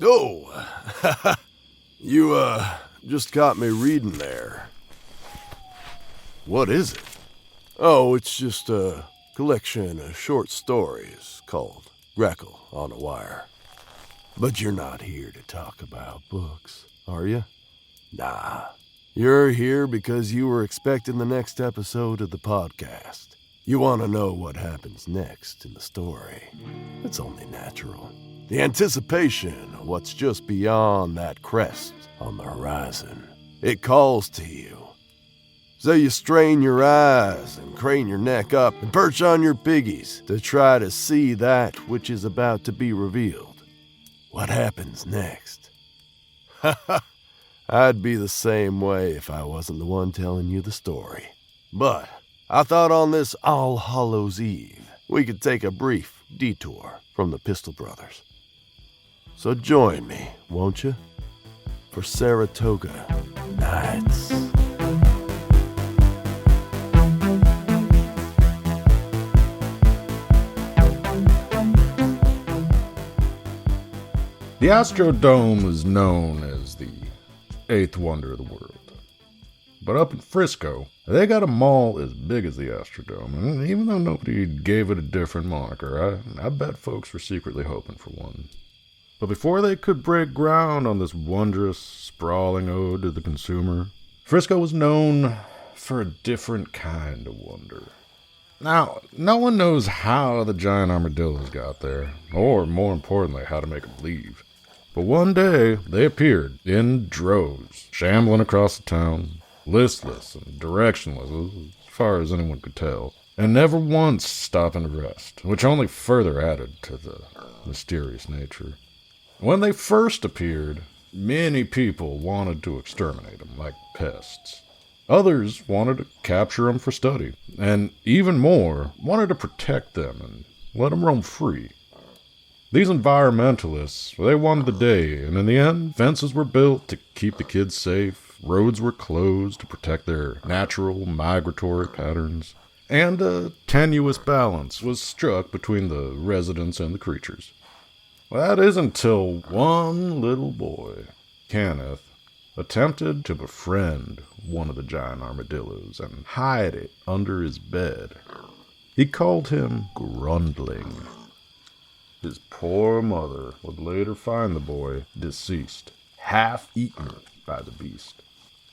Oh, you, just got me reading there. What is it? Oh, it's just a collection of short stories called Greckle on a Wire. But you're not here to talk about books, are you? Nah. You're here because you were expecting the next episode of the podcast. You want to know what happens next in the story. It's only natural. The anticipation of what's just beyond that crest on the horizon. It calls to you. So you strain your eyes and crane your neck up and perch on your piggies to try to see that which is about to be revealed. What happens next? I'd be the same way if I wasn't the one telling you the story. But I thought on this All Hallows Eve, we could take a brief detour from the Pistol Brothers. So join me, won't you, for Saratoga Nights. The Astrodome is known as the eighth wonder of the world. But up in Frisco, they got a mall as big as the Astrodome, and even though nobody gave it a different moniker, I bet folks were secretly hoping for one. But before they could break ground on this wondrous, sprawling ode to the consumer, Frisco was known for a different kind of wonder. Now, no one knows how the giant armadillos got there, or more importantly, how to make them leave. But one day, they appeared in droves, shambling across the town, listless and directionless as far as anyone could tell, and never once stopping to rest, which only further added to the mysterious nature. When they first appeared, many people wanted to exterminate them like pests. Others wanted to capture them for study, and even more wanted to protect them and let them roam free. These environmentalists, they won the day, and in the end, fences were built to keep the kids safe, roads were closed to protect their natural migratory patterns, and a tenuous balance was struck between the residents and the creatures. Well, that is until one little boy, Kenneth, attempted to befriend one of the giant armadillos and hide it under his bed. He called him Grundling. His poor mother would later find the boy deceased, half-eaten by the beast.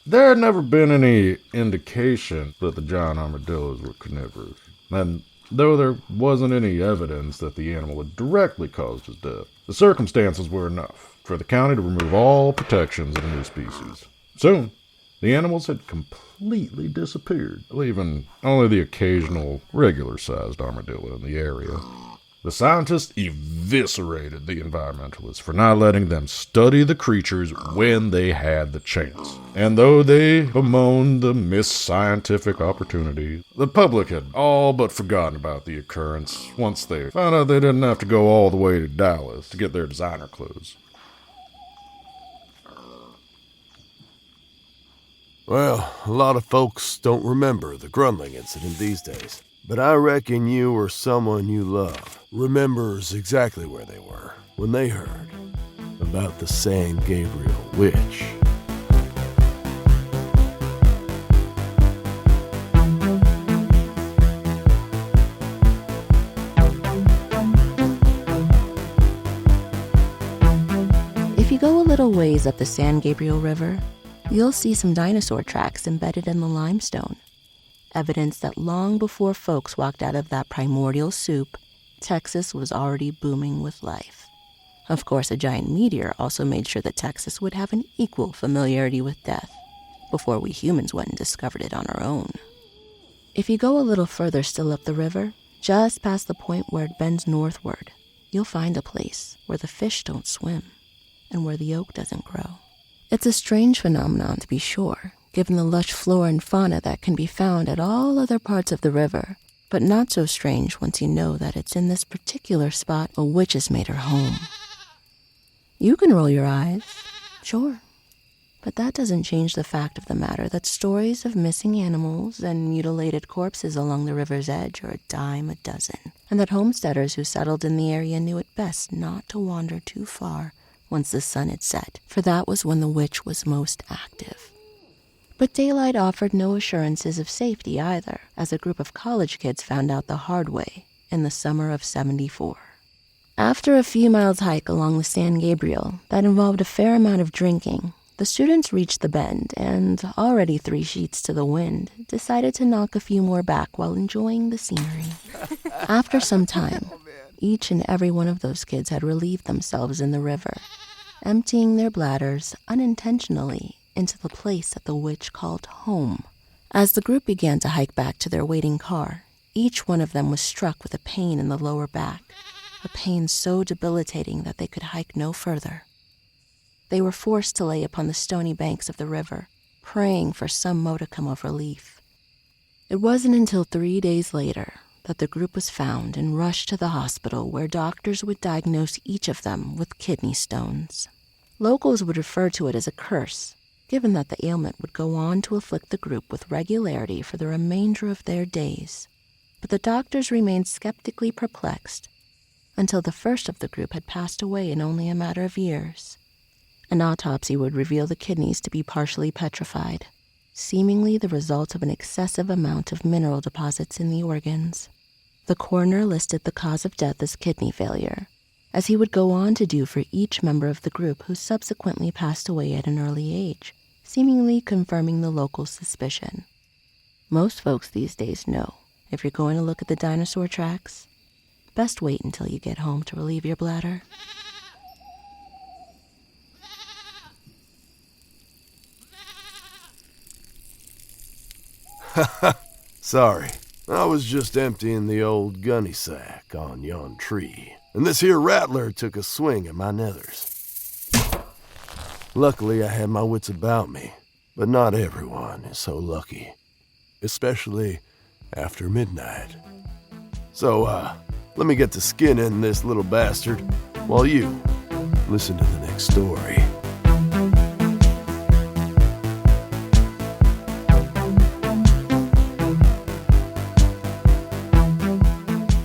There had never been any indication that the giant armadillos were carnivorous, and though there wasn't any evidence that the animal had directly caused his death, the circumstances were enough for the county to remove all protections of the new species. Soon, the animals had completely disappeared, leaving only the occasional regular-sized armadillo in the area. The scientists eviscerated the environmentalists for not letting them study the creatures when they had the chance. And though they bemoaned the missed scientific opportunity, the public had all but forgotten about the occurrence once they found out they didn't have to go all the way to Dallas to get their designer clothes. Well, a lot of folks don't remember the Grundling incident these days. But I reckon you or someone you love remembers exactly where they were when they heard about the San Gabriel Witch. If you go a little ways up the San Gabriel River, you'll see some dinosaur tracks embedded in the limestone. Evidence that long before folks walked out of that primordial soup, Texas was already booming with life. Of course, a giant meteor also made sure that Texas would have an equal familiarity with death before we humans went and discovered it on our own. If you go a little further still up the river, just past the point where it bends northward, you'll find a place where the fish don't swim and where the oak doesn't grow. It's a strange phenomenon, to be sure, given the lush flora and fauna that can be found at all other parts of the river, but not so strange once you know that it's in this particular spot a witch has made her home. You can roll your eyes, sure, but that doesn't change the fact of the matter that stories of missing animals and mutilated corpses along the river's edge are a dime a dozen, and that homesteaders who settled in the area knew it best not to wander too far once the sun had set, for that was when the witch was most active. But daylight offered no assurances of safety either, as a group of college kids found out the hard way in the summer of '74. After a few miles hike along the San Gabriel that involved a fair amount of drinking, the students reached the bend and, already 3 sheets to the wind, decided to knock a few more back while enjoying the scenery. After some time, each and every one of those kids had relieved themselves in the river, emptying their bladders unintentionally into the place that the witch called home. As the group began to hike back to their waiting car, each one of them was struck with a pain in the lower back, a pain so debilitating that they could hike no further. They were forced to lay upon the stony banks of the river, praying for some modicum of relief. It wasn't until 3 days later that the group was found and rushed to the hospital, where doctors would diagnose each of them with kidney stones. Locals would refer to it as a curse, given that the ailment would go on to afflict the group with regularity for the remainder of their days. But the doctors remained skeptically perplexed until the first of the group had passed away in only a matter of years. An autopsy would reveal the kidneys to be partially petrified, seemingly the result of an excessive amount of mineral deposits in the organs. The coroner listed the cause of death as kidney failure, as he would go on to do for each member of the group who subsequently passed away at an early age, seemingly confirming the local suspicion. Most folks these days know, if you're going to look at the dinosaur tracks, best wait until you get home to relieve your bladder. Sorry, I was just emptying the old gunny sack on yon tree, and this here rattler took a swing at my nethers. Luckily, I had my wits about me, but not everyone is so lucky, especially after midnight. So, let me get to skinning this little bastard while you listen to the next story.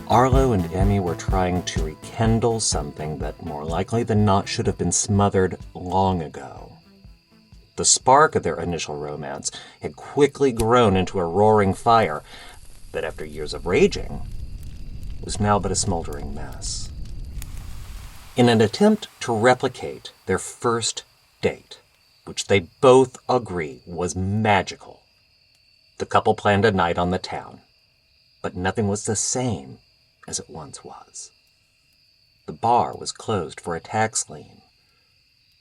Arlo and Emmy were trying to rekindle something that more likely than not should have been smothered long ago. The spark of their initial romance had quickly grown into a roaring fire that, after years of raging, was now but a smoldering mess. In an attempt to replicate their first date, which they both agree was magical, the couple planned a night on the town, but nothing was the same as it once was. The bar was closed for a tax lien.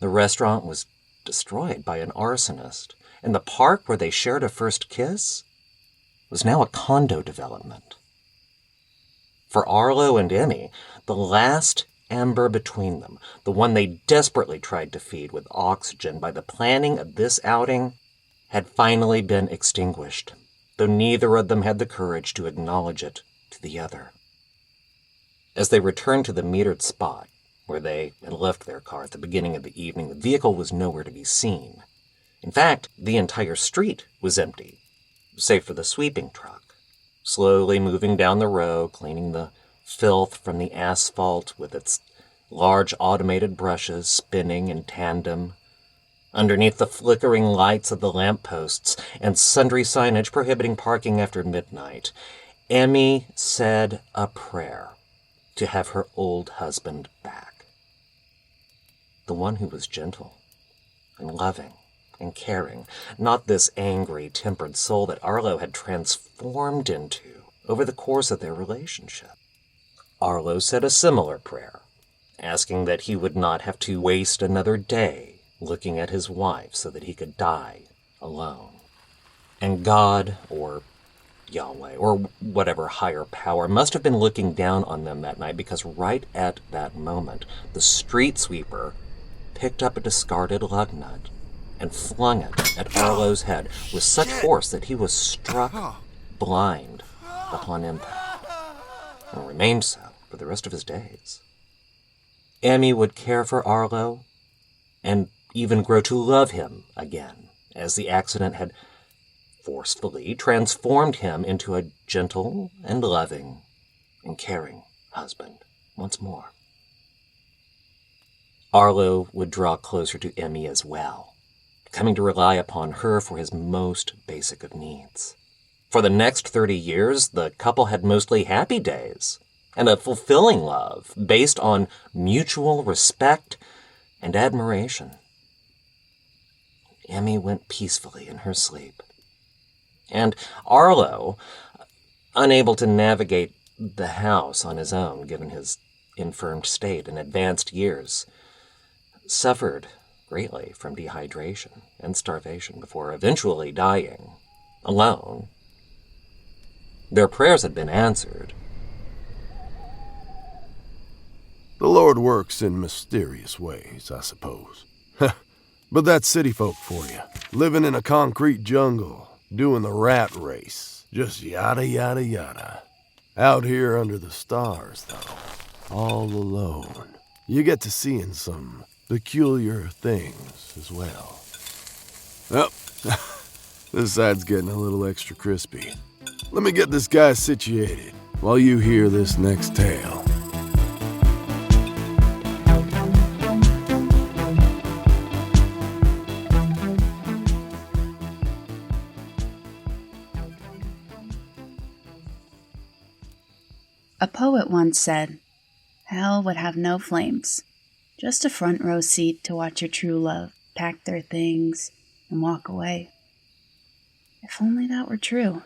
The restaurant was destroyed by an arsonist, and the park where they shared a first kiss was now a condo development. For Arlo and Emmy, the last ember between them, the one they desperately tried to feed with oxygen by the planning of this outing, had finally been extinguished, though neither of them had the courage to acknowledge it to the other. As they returned to the metered spot where they had left their car at the beginning of the evening, the vehicle was nowhere to be seen. In fact, the entire street was empty, save for the sweeping truck, slowly moving down the row, cleaning the filth from the asphalt with its large automated brushes spinning in tandem. Underneath the flickering lights of the lampposts and sundry signage prohibiting parking after midnight, Emmy said a prayer to have her old husband back. The one who was gentle and loving and caring, not this angry, tempered soul that Arlo had transformed into over the course of their relationship. Arlo said a similar prayer, asking that he would not have to waste another day looking at his wife so that he could die alone. And God, or Yahweh, or whatever higher power, must have been looking down on them that night, because right at that moment, the street sweeper picked up a discarded lug nut and flung it at Arlo's head with such force that he was struck blind upon impact, and remained so for the rest of his days. Emmy would care for Arlo and even grow to love him again, as the accident had forcefully transformed him into a gentle and loving and caring husband once more. Arlo would draw closer to Emmy as well, coming to rely upon her for his most basic of needs. For the next 30 years, the couple had mostly happy days and a fulfilling love based on mutual respect and admiration. Emmy went peacefully in her sleep. And Arlo, unable to navigate the house on his own given his infirmed state and advanced years, suffered greatly from dehydration and starvation before eventually dying, alone. Their prayers had been answered. The Lord works in mysterious ways, I suppose. But that's city folk for you. Living in a concrete jungle, doing the rat race. Just yada yada yada. Out here under the stars, though, all alone, you get to seeing some peculiar things as well. Well, this side's getting a little extra crispy. Let me get this guy situated while you hear this next tale. A poet once said, "Hell would have no flames, just a front row seat to watch your true love pack their things and walk away." If only that were true.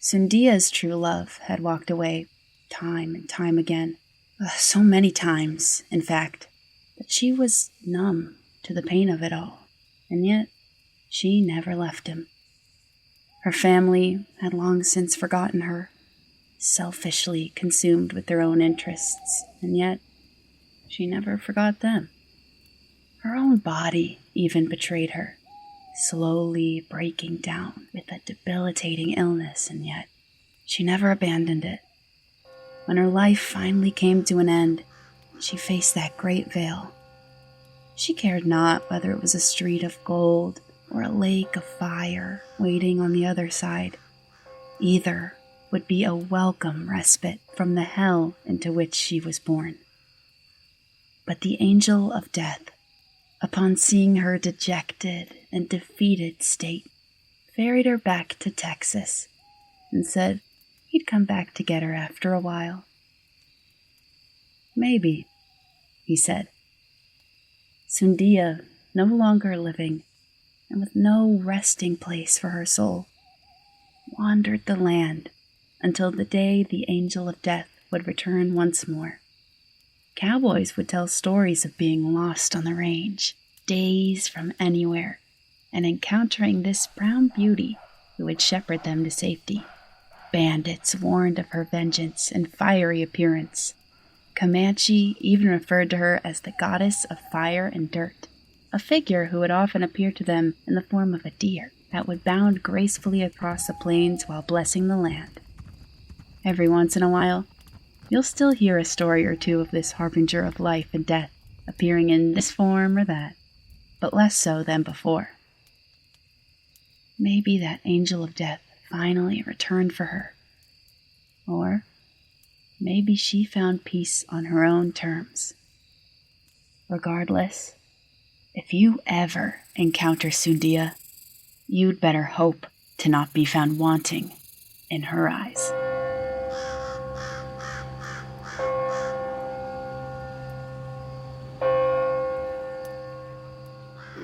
Sundia's true love had walked away time and time again. So many times, in fact, that she was numb to the pain of it all. And yet, she never left him. Her family had long since forgotten her, selfishly consumed with their own interests, and yet she never forgot them. Her own body even betrayed her, slowly breaking down with a debilitating illness, and yet she never abandoned it. When her life finally came to an end, she faced that great veil. She cared not whether it was a street of gold or a lake of fire waiting on the other side. Either would be a welcome respite from the hell into which she was born. But the angel of death, upon seeing her dejected and defeated state, ferried her back to Texas and said he'd come back to get her after a while. "Maybe," he said. Sundia, no longer living, and with no resting place for her soul, wandered the land until the day the angel of death would return once more. Cowboys would tell stories of being lost on the range, days from anywhere, and encountering this brown beauty who would shepherd them to safety. Bandits warned of her vengeance and fiery appearance. Comanche even referred to her as the goddess of fire and dirt, a figure who would often appear to them in the form of a deer that would bound gracefully across the plains while blessing the land. Every once in a while, you'll still hear a story or two of this harbinger of life and death appearing in this form or that, but less so than before. Maybe that angel of death finally returned for her. Or maybe she found peace on her own terms. Regardless, if you ever encounter Sundia, you'd better hope to not be found wanting in her eyes.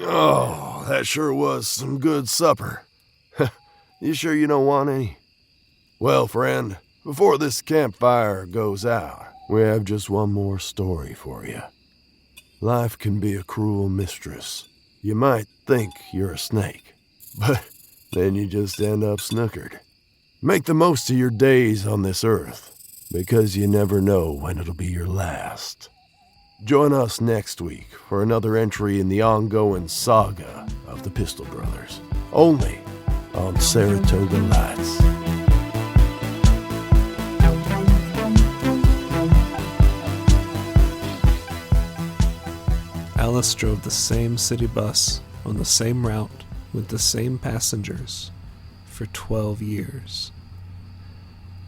Oh, that sure was some good supper. You sure you don't want any? Well, friend, before this campfire goes out, we have just one more story for you. Life can be a cruel mistress. You might think you're a snake, but then you just end up snookered. Make the most of your days on this earth, because you never know when it'll be your last. Join us next week for another entry in the ongoing saga of the Pistol Brothers, only on Saratoga Lights. Alice drove the same city bus on the same route with the same passengers for 12 years.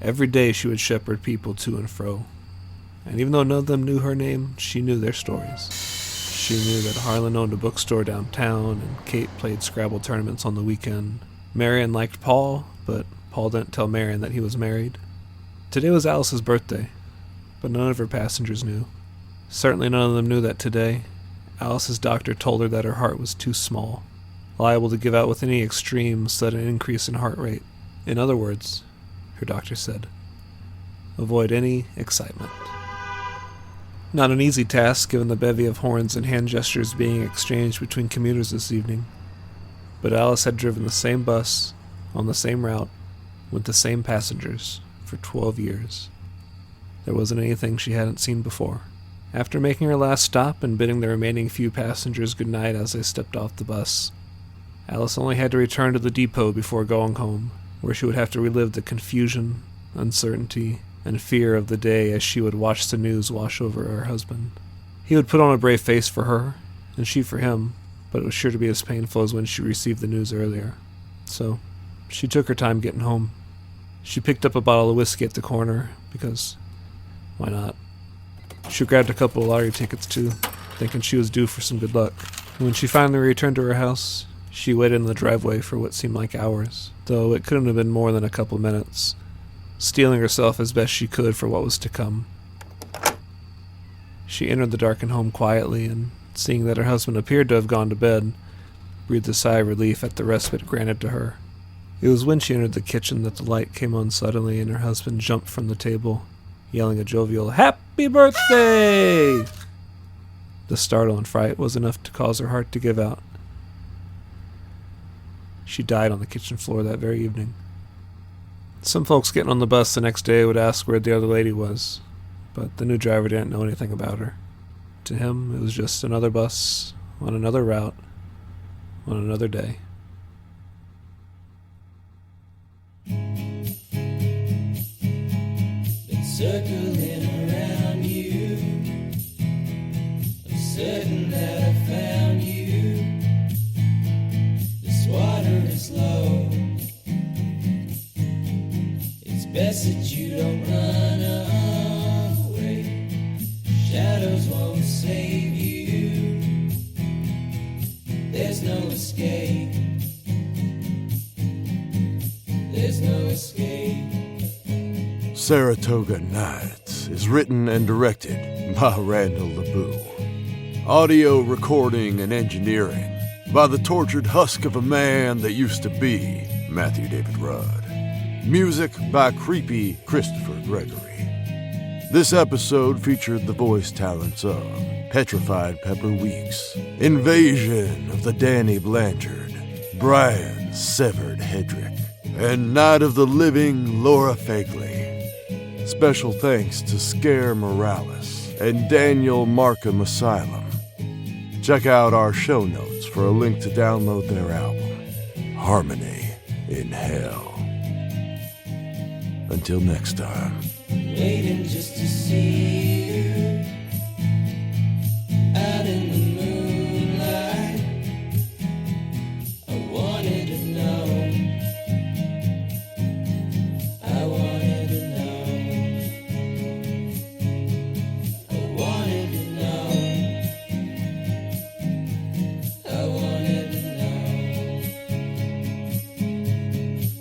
Every day she would shepherd people to and fro, and even though none of them knew her name, she knew their stories. She knew that Harlan owned a bookstore downtown, and Kate played Scrabble tournaments on the weekend. Marion liked Paul, but Paul didn't tell Marion that he was married. Today was Alice's birthday, but none of her passengers knew. Certainly none of them knew that today, Alice's doctor told her that her heart was too small, liable to give out with any extreme sudden increase in heart rate. In other words, her doctor said, avoid any excitement. Not an easy task given the bevy of horns and hand gestures being exchanged between commuters this evening, but Alice had driven the same bus, on the same route, with the same passengers, for 12 years. There wasn't anything she hadn't seen before. After making her last stop and bidding the remaining few passengers goodnight as they stepped off the bus, Alice only had to return to the depot before going home, where she would have to relive the confusion, uncertainty, and fear of the day as she would watch the news wash over her husband. He would put on a brave face for her, and she for him, but it was sure to be as painful as when she received the news earlier. So, she took her time getting home. She picked up a bottle of whiskey at the corner, because why not? She grabbed a couple of lottery tickets too, thinking she was due for some good luck. When she finally returned to her house, she waited in the driveway for what seemed like hours, though it couldn't have been more than a couple minutes, steeling herself as best she could for what was to come. She entered the darkened home quietly, and seeing that her husband appeared to have gone to bed, breathed a sigh of relief at the respite granted to her. It was when she entered the kitchen that the light came on suddenly and her husband jumped from the table, yelling a jovial, "Happy birthday!" The startle and fright was enough to cause her heart to give out. She died on the kitchen floor that very evening. Some folks getting on the bus the next day would ask where the other lady was, but the new driver didn't know anything about her. To him, it was just another bus, on another route, on another day. Been circling around you, I'm certain that I found you. This water is low, it's best that you don't run away. Shadows won't save you, there's no escape, there's no escape. Saratoga Nights is written and directed by Randall LeBoux. Audio recording and engineering by the tortured husk of a man that used to be Matthew David Rudd. Music by creepy Christopher Gregory. This episode featured the voice talents of Petrified Pepper Weeks, Invasion of the Danny Blanchard, Brian Severed Hedrick, and Night of the Living Laura Fagley. Special thanks to Scare Morales and Daniel Markham Asylum. Check out our show notes for a link to download their album, Harmony in Hell. Until next time. Waiting just to see you out in the moonlight. I wanted to know, I wanted to know, I wanted to know, I wanted to know,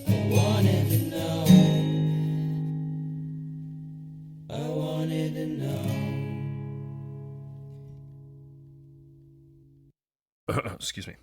I wanted to know, I wanted to know. Excuse me.